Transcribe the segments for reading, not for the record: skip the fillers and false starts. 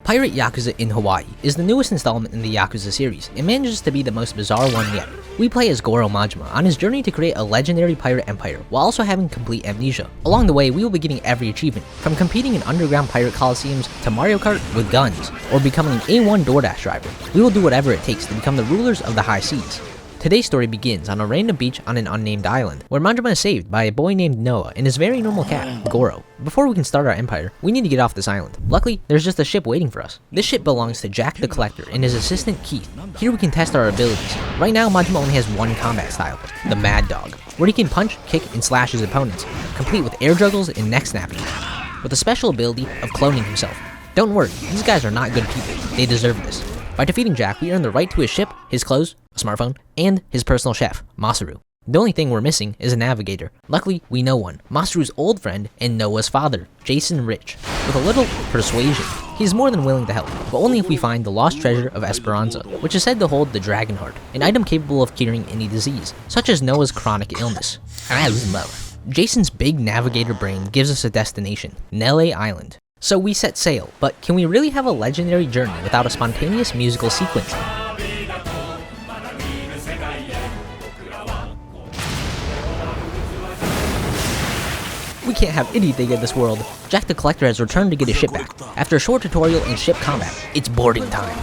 Pirate Yakuza in Hawaii is the newest installment in the Yakuza series. It manages to be the most bizarre one yet. We play as Goro Majima on his journey to create a legendary pirate empire while also having complete amnesia. Along the way, we will be getting every achievement, from competing in underground pirate coliseums to Mario Kart with guns, or becoming an A1 DoorDash driver. We will do whatever it takes to become the rulers of the high seas. Today's story begins on a random beach on an unnamed island, where Majima is saved by a boy named Noah and his very normal cat, Goro. Before we can start our empire, we need to get off this island. Luckily, there's just a ship waiting for us. This ship belongs to Jack the Collector and his assistant Keith. Here we can test our abilities. Right now, Majima only has one combat style, the Mad Dog, where he can punch, kick, and slash his opponents, complete with air juggles and neck snapping, with a special ability of cloning himself. Don't worry, these guys are not good people. They deserve this. By defeating Jack, we earn the right to his ship, his clothes, a smartphone, and his personal chef, Masaru. The only thing we're missing is a navigator. Luckily, we know one, Masaru's old friend and Noah's father, Jason Rich. With a little persuasion, he is more than willing to help, but only if we find the lost treasure of Esperanza, which is said to hold the Dragon Heart, an item capable of curing any disease, such as Noah's chronic illness. Jason's big navigator brain gives us a destination, Nele Island. So we set sail, but can we really have a legendary journey without a spontaneous musical sequence? We can't have anything in this world. Jack the Collector has returned to get his ship back. After a short tutorial in ship combat, it's boarding time.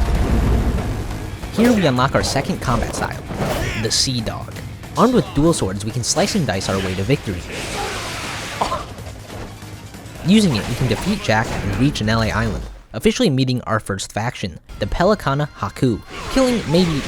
Here we unlock our second combat style, the Sea Dog. Armed with dual swords, we can slice and dice our way to victory. Using it, we can defeat Jack and reach Nele Island, officially meeting our first faction, the Pelicana Haku. Killing maybe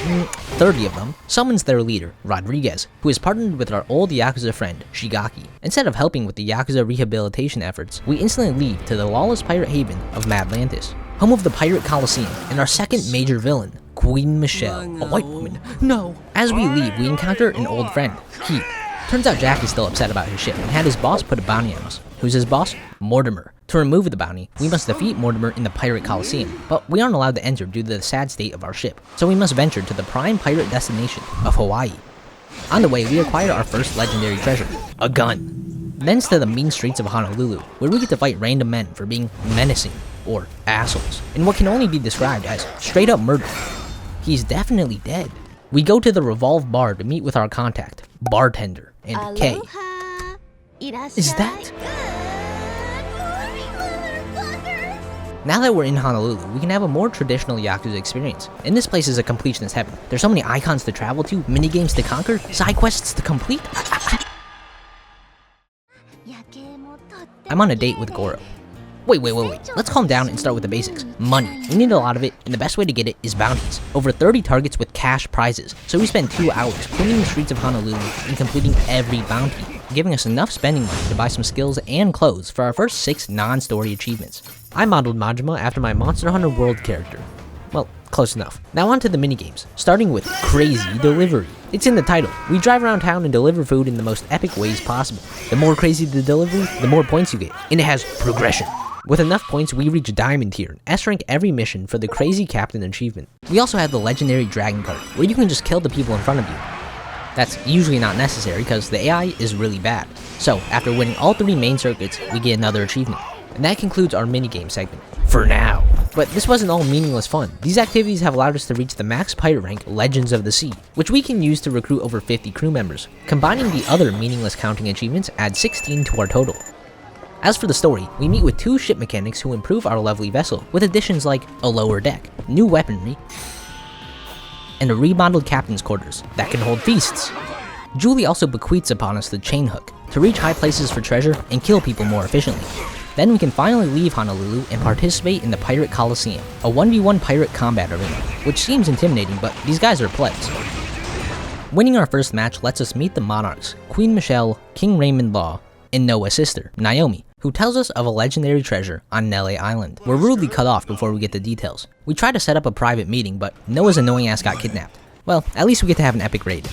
30 of them summons their leader, Rodriguez, who is partnered with our old Yakuza friend, Shigaki. Instead of helping with the Yakuza rehabilitation efforts, we instantly leave to the lawless pirate haven of Madlantis, home of the Pirate Coliseum, and our second major villain, Queen Michelle, a white woman. No! As we leave, we encounter an old friend, Keith. Turns out Jack is still upset about his ship and had his boss put a bounty on us. Who's his boss? Mortimer. To remove the bounty, we must defeat Mortimer in the Pirate Coliseum, but we aren't allowed to enter due to the sad state of our ship, so we must venture to the prime pirate destination of Hawaii. On the way, we acquire our first legendary treasure, a gun. Thence to the mean streets of Honolulu, where we get to fight random men for being menacing, or assholes, in what can only be described as straight up murder. He's definitely dead. We go to the Revolve bar to meet with our contact, Bartender, and Kay. Is that? Now that we're in Honolulu, we can have a more traditional Yakuza experience. And this place is a completionist heaven. There's so many icons to travel to, minigames to conquer, side quests to complete. I'm on a date with Goro. Wait. Let's calm down and start with the basics. Money. We need a lot of it, and the best way to get it is bounties. Over 30 targets with cash prizes. So we spend 2 hours cleaning the streets of Honolulu and completing every bounty, giving us enough spending money to buy some skills and clothes for our first 6 non-story achievements. I modeled Majima after my Monster Hunter World character. Well, close enough. Now on to the minigames, starting with Crazy Delivery. It's in the title. We drive around town and deliver food in the most epic ways possible. The more crazy the delivery, the more points you get, and it has progression. With enough points, we reach Diamond tier and S-rank every mission for the Crazy Captain achievement. We also have the legendary Dragon Kart, where you can just kill the people in front of you. That's usually not necessary because the AI is really bad. So, after winning all 3 main circuits, we get another achievement. And that concludes our minigame segment. For now. But this wasn't all meaningless fun. These activities have allowed us to reach the max pirate rank, Legends of the Sea, which we can use to recruit over 50 crew members. Combining the other meaningless counting achievements adds 16 to our total. As for the story, we meet with 2 ship mechanics who improve our lovely vessel, with additions like a lower deck, new weaponry, and a remodeled captain's quarters that can hold feasts. Julie also bequeaths upon us the chain hook, to reach high places for treasure and kill people more efficiently. Then we can finally leave Honolulu and participate in the Pirate Coliseum, a 1v1 pirate combat arena, which seems intimidating, but these guys are plebs. Winning our first match lets us meet the monarchs, Queen Michelle, King Raymond Law, and Noah's sister, Naomi, who tells us of a legendary treasure on Nele Island. We're rudely cut off before we get the details. We try to set up a private meeting, but Noah's annoying ass got kidnapped. Well, at least we get to have an epic raid.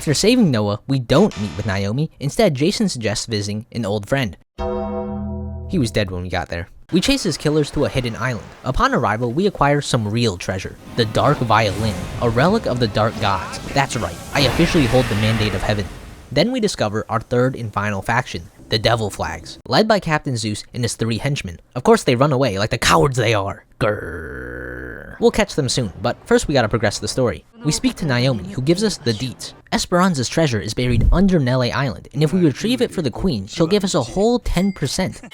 After saving Noah, we don't meet with Naomi. Instead, Jason suggests visiting an old friend. He was dead when we got there. We chase his killers to a hidden island. Upon arrival, we acquire some real treasure, the Dark Violin, a relic of the Dark Gods. That's right, I officially hold the mandate of heaven. Then we discover our third and final faction, the Devil Flags, led by Captain Zeus and his 3 henchmen. Of course, they run away like the cowards they are. Grrr. We'll catch them soon, but first we gotta progress the story. We speak to Naomi, who gives us the deets. Esperanza's treasure is buried under Nele Island, and if we retrieve it for the queen, she'll give us a whole 10%.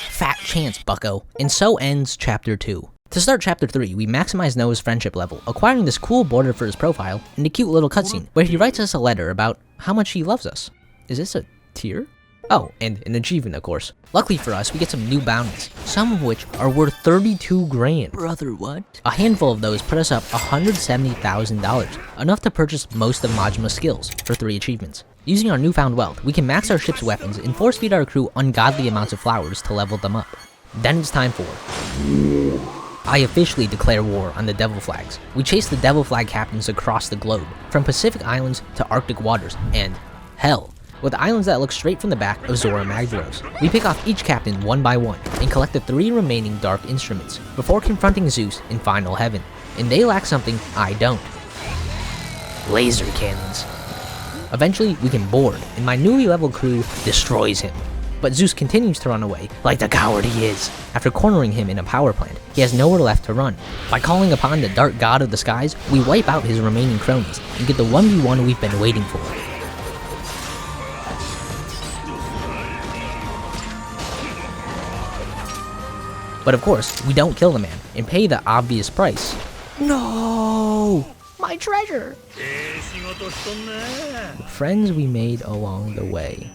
Fat chance, bucko. And so ends chapter 2. To start chapter 3, we maximize Noah's friendship level, acquiring this cool border for his profile, and a cute little cutscene, where he writes us a letter about how much he loves us. Is this a tier? Oh, and an achievement, of course. Luckily for us, we get some new bounties, some of which are worth 32 grand. Brother, what? A handful of those put us up $170,000, enough to purchase most of Majima's skills for 3 achievements. Using our newfound wealth, we can max our ship's weapons and force feed our crew ungodly amounts of flowers to level them up. Then it's time for... I officially declare war on the Devil Flags. We chase the Devil Flag captains across the globe, from Pacific Islands to Arctic waters, and hell, with islands that look straight from the back of Zora Magdaros. We pick off each captain one by one, and collect the 3 remaining dark instruments, before confronting Zeus in final heaven. And they lack something I don't. Laser cannons. Eventually, we can board, and my newly leveled crew destroys him. But Zeus continues to run away, like the coward he is. After cornering him in a power plant, he has nowhere left to run. By calling upon the dark god of the skies, we wipe out his remaining cronies, and get the 1v1 we've been waiting for. But of course, we don't kill the man, and pay the obvious price. No! My treasure! The friends we made along the way.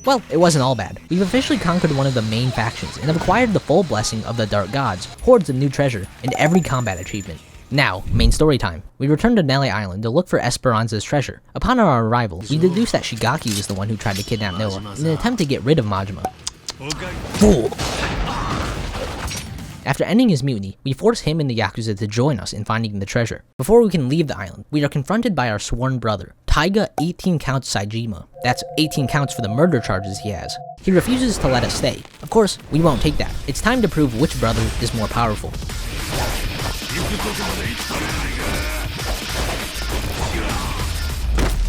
Well, it wasn't all bad. We've officially conquered one of the main factions and have acquired the full blessing of the Dark Gods, hordes of new treasure, and every combat achievement. Now, main story time. We return to Nele Island to look for Esperanza's treasure. Upon our arrival, we deduce that Shigaki was the one who tried to kidnap Noah in an attempt to get rid of Majima. Fool! After ending his mutiny, we force him and the Yakuza to join us in finding the treasure. Before we can leave the island, we are confronted by our sworn brother, Taiga 18 Counts Saejima. That's 18 counts for the murder charges he has. He refuses to let us stay. Of course, we won't take that. It's time to prove which brother is more powerful.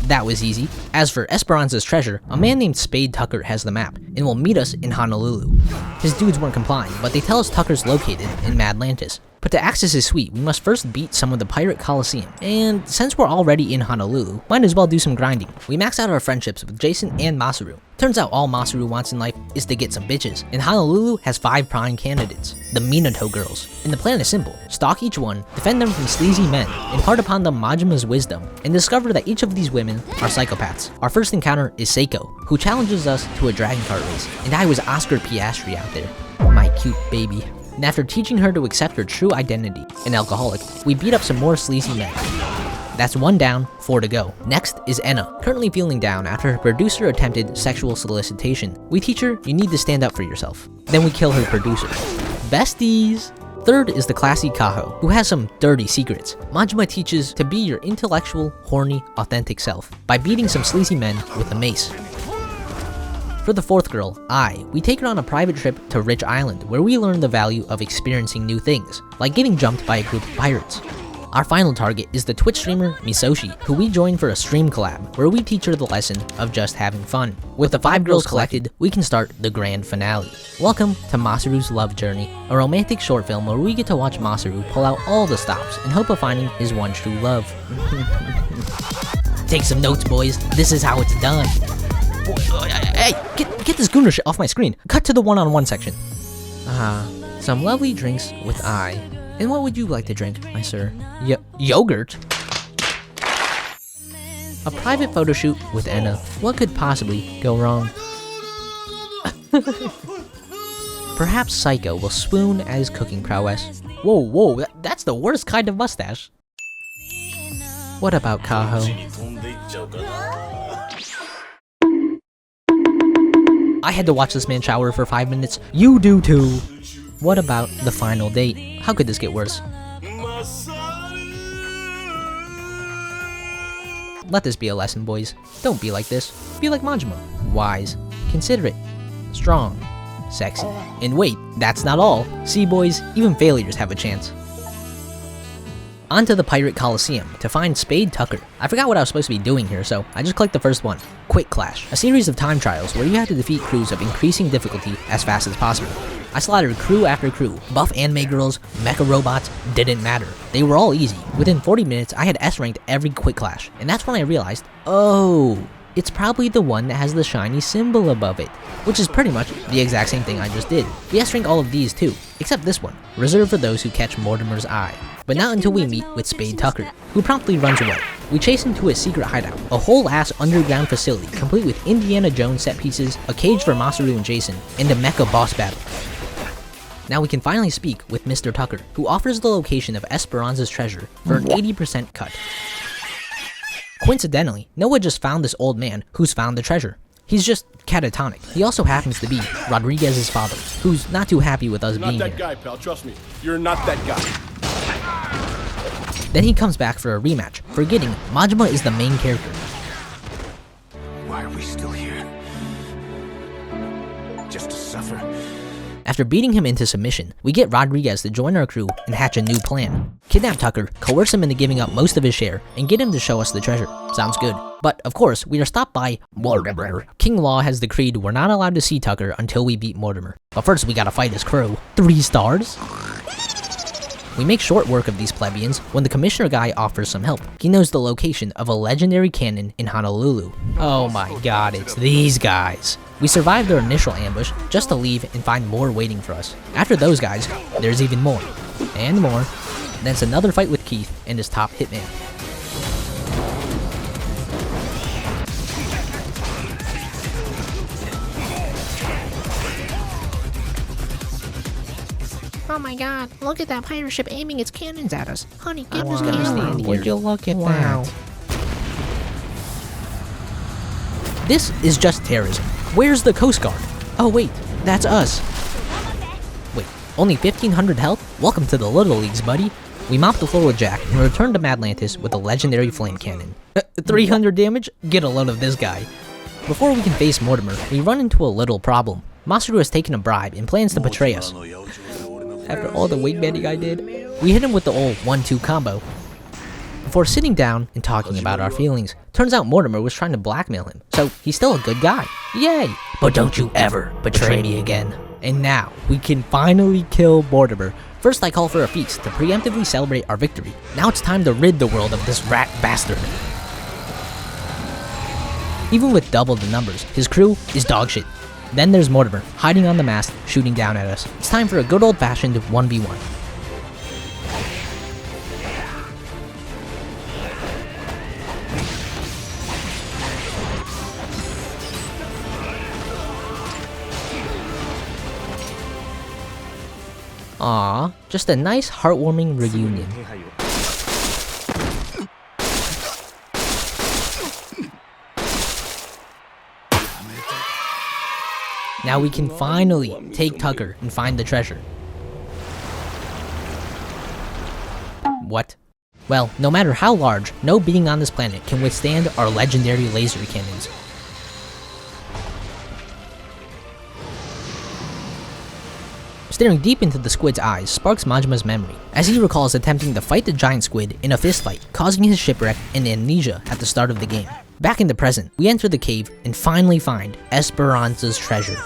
That was easy. As for Esperanza's treasure, a man named Spade Tucker has the map, and will meet us in Honolulu. His dudes weren't complying, but they tell us Tucker's located in Madlantis. But to access his suite, we must first beat some of the Pirate Coliseum, and since we're already in Honolulu, might as well do some grinding. We max out our friendships with Jason and Masaru. Turns out all Masaru wants in life is to get some bitches, and Honolulu has 5 prime candidates, the Minato girls. And the plan is simple: stalk each one, defend them from sleazy men, impart upon them Majima's wisdom, and discover that each of these women are psychopaths. Our first encounter is Seiko, who challenges us to a Dragon Kart race, and I was Oscar Piastri out there. My cute baby. And after teaching her to accept her true identity, an alcoholic, we beat up some more sleazy men. That's 1 down, 4 to go. Next is Enna, currently feeling down after her producer attempted sexual solicitation. We teach her you need to stand up for yourself. Then we kill her producer. Besties! Third is the classy Kaho, who has some dirty secrets. Majima teaches to be your intellectual, horny, authentic self by beating some sleazy men with a mace. For the 4th girl, Ai, we take her on a private trip to Rich Island, where we learn the value of experiencing new things, like getting jumped by a group of pirates. Our final target is the Twitch streamer Misoshi, who we join for a stream collab, where we teach her the lesson of just having fun. With the 5 girls collected, we can start the grand finale. Welcome to Masaru's Love Journey, a romantic short film where we get to watch Masaru pull out all the stops in hope of finding his one true love. Take some notes, boys. This is how it's done. Hey, get this gooner shit off my screen. Cut to the one-on-one section. Some lovely drinks with Ai. And what would you like to drink, my sir? Yogurt? A private photo shoot with Enna. What could possibly go wrong? Perhaps Psycho will swoon at his cooking prowess. Whoa, that's the worst kind of mustache. What about Kaho? I had to watch this man shower for 5 minutes. You do too. What about the final date? How could this get worse? Let this be a lesson, boys. Don't be like this. Be like Majima. Wise, considerate, strong, sexy. And wait, that's not all. See, boys, even failures have a chance. On to the Pirate Coliseum to find Spade Tucker. I forgot what I was supposed to be doing here, so I just clicked the first one. Quick Clash, a series of time trials where you have to defeat crews of increasing difficulty as fast as possible. I slaughtered crew after crew, buff anime girls, mecha robots, didn't matter. They were all easy. Within 40 minutes, I had S ranked every Quick Clash, and that's when I realized, oh, it's probably the one that has the shiny symbol above it, which is pretty much the exact same thing I just did. We S rank all of these too, except this one, reserved for those who catch Mortimer's eye. But not until we meet with Spade Tucker, who promptly runs away. We chase him to his secret hideout, a whole-ass underground facility complete with Indiana Jones set pieces, a cage for Masaru and Jason, and a mecha boss battle. Now we can finally speak with Mr. Tucker, who offers the location of Esperanza's treasure for an 80% cut. Coincidentally, Noah just found this old man who's found the treasure. He's just catatonic. He also happens to be Rodriguez's father, who's not too happy with us being here. You're not that guy, pal. Trust me. You're not that guy. Then he comes back for a rematch, forgetting Majima is the main character. Why are we still here? Just to suffer? After beating him into submission, we get Rodriguez to join our crew and hatch a new plan. Kidnap Tucker, coerce him into giving up most of his share, and get him to show us the treasure. Sounds good. But, of course, we are stopped by Mortimer. King Law has decreed we're not allowed to see Tucker until we beat Mortimer. But first we gotta fight his crew. 3 stars? We make short work of these plebeians when the commissioner guy offers some help. He knows the location of a legendary cannon in Honolulu. Oh my god, it's these guys. We survive their initial ambush just to leave and find more waiting for us. After those guys, there's even more. And more. Then it's another fight with Keith and his top hitman. Oh my god, look at that pirate ship aiming its cannons at us. Honey, get I'm this just gonna cannon. stand here. Would you look at that? This is just terrorism. Where's the Coast Guard? Oh wait, that's us. Wait, only 1500 health? Welcome to the Little Leagues, buddy. We mop the floor with Jack and return to Madlantis with a legendary flame cannon. 300 damage? Get a load of this guy. Before we can face Mortimer, we run into a little problem. Masaru has taken a bribe and plans to betray us. After all the wingmanning I did, we hit him with the old 1-2 combo. Before sitting down and talking about our feelings, turns out Mortimer was trying to blackmail him, so he's still a good guy. Yay! But don't you ever betray me again. And now, we can finally kill Mortimer. First I call for a feast to preemptively celebrate our victory. Now it's time to rid the world of this rat bastard. Even with double the numbers, his crew is dogshit. Then there's Mortimer, hiding on the mast, shooting down at us. It's time for a good old-fashioned 1v1. Aww, just a nice heartwarming reunion. Now we can finally take Tucker and find the treasure. What? Well, no matter how large, no being on this planet can withstand our legendary laser cannons. Staring deep into the squid's eyes sparks Majima's memory, as he recalls attempting to fight the giant squid in a fistfight, causing his shipwreck and amnesia at the start of the game. Back in the present, we enter the cave and finally find Esperanza's treasure.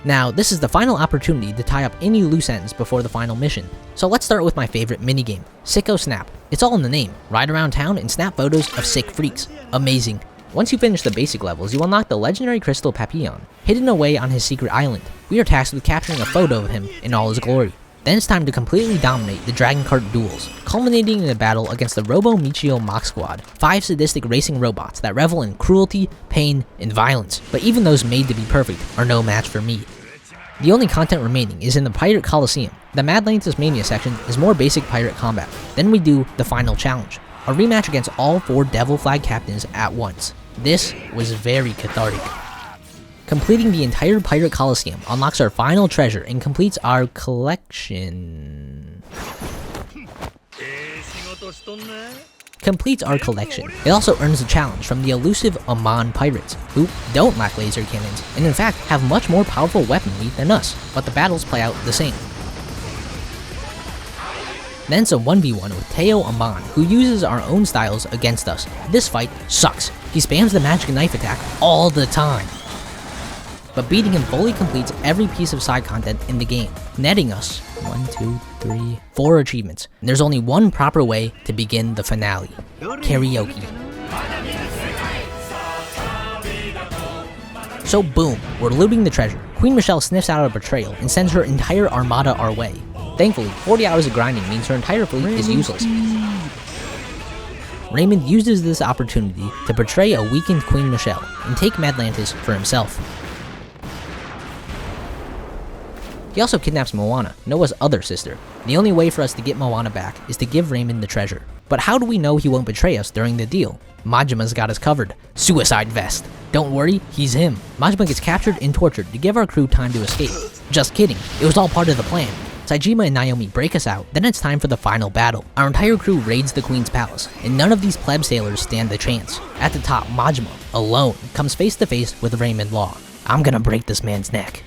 Now, this is the final opportunity to tie up any loose ends before the final mission. So let's start with my favorite minigame, Sicko Snap. It's all in the name. Ride around town and snap photos of sick freaks. Amazing. Once you finish the basic levels, you unlock the legendary crystal Papillon, hidden away on his secret island. We are tasked with capturing a photo of him in all his glory. Then it's time to completely dominate the Dragon Kart duels, culminating in a battle against the Robo Michio Mach Squad, 5 sadistic racing robots that revel in cruelty, pain, and violence. But even those made to be perfect are no match for me. The only content remaining is in the Pirate Coliseum. The Madlantis Mania section is more basic pirate combat. Then we do the final challenge, a rematch against all 4 Devil Flag captains at once. This was very cathartic. Completing the entire Pirate Coliseum unlocks our final treasure and completes our collection. completes our collection. It also earns a challenge from the elusive Amon pirates, who don't lack laser cannons, and in fact have much more powerful weaponry than us, but the battles play out the same. Then it's a 1v1 with Teo Amon, who uses our own styles against us. This fight sucks. He spams the magic knife attack all the time. But beating him fully completes every piece of side content in the game, netting us 4 achievements. And there's only one proper way to begin the finale: karaoke. So boom, we're looting the treasure. Queen Michelle sniffs out a betrayal and sends her entire armada our way. Thankfully, 40 hours of grinding means her entire fleet is useless. Raymond uses this opportunity to betray a weakened Queen Michelle and take Madlantis for himself. He also kidnaps Moana, Noah's other sister. The only way for us to get Moana back is to give Raymond the treasure. But how do we know he won't betray us during the deal? Majima's got us covered. Suicide vest. Don't worry, he's him. Majima gets captured and tortured to give our crew time to escape. Just kidding, it was all part of the plan. Saejima and Naomi break us out, then it's time for the final battle. Our entire crew raids the Queen's palace, and none of these pleb sailors stand a chance. At the top, Majima, alone, comes face to face with Raymond Law. I'm gonna break this man's neck.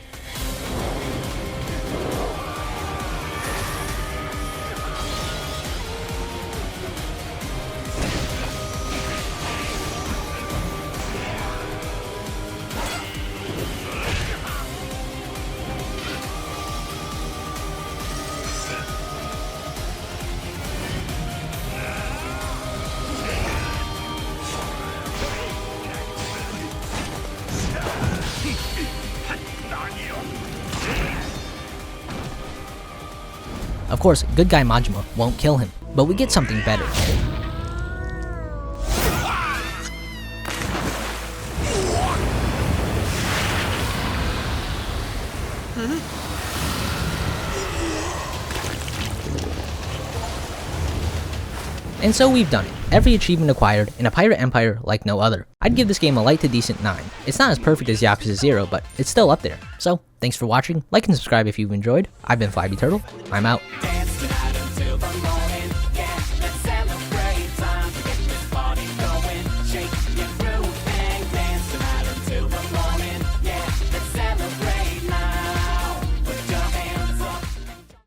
Of course, good guy Majima won't kill him, but we get something better. And so we've done it. Every achievement acquired in a pirate empire like no other. I'd give this game a light to decent 9. It's not as perfect as Yakuza 0, but it's still up there. So, thanks for watching, like and subscribe if you've enjoyed. I've been Flybee Turtle, I'm out.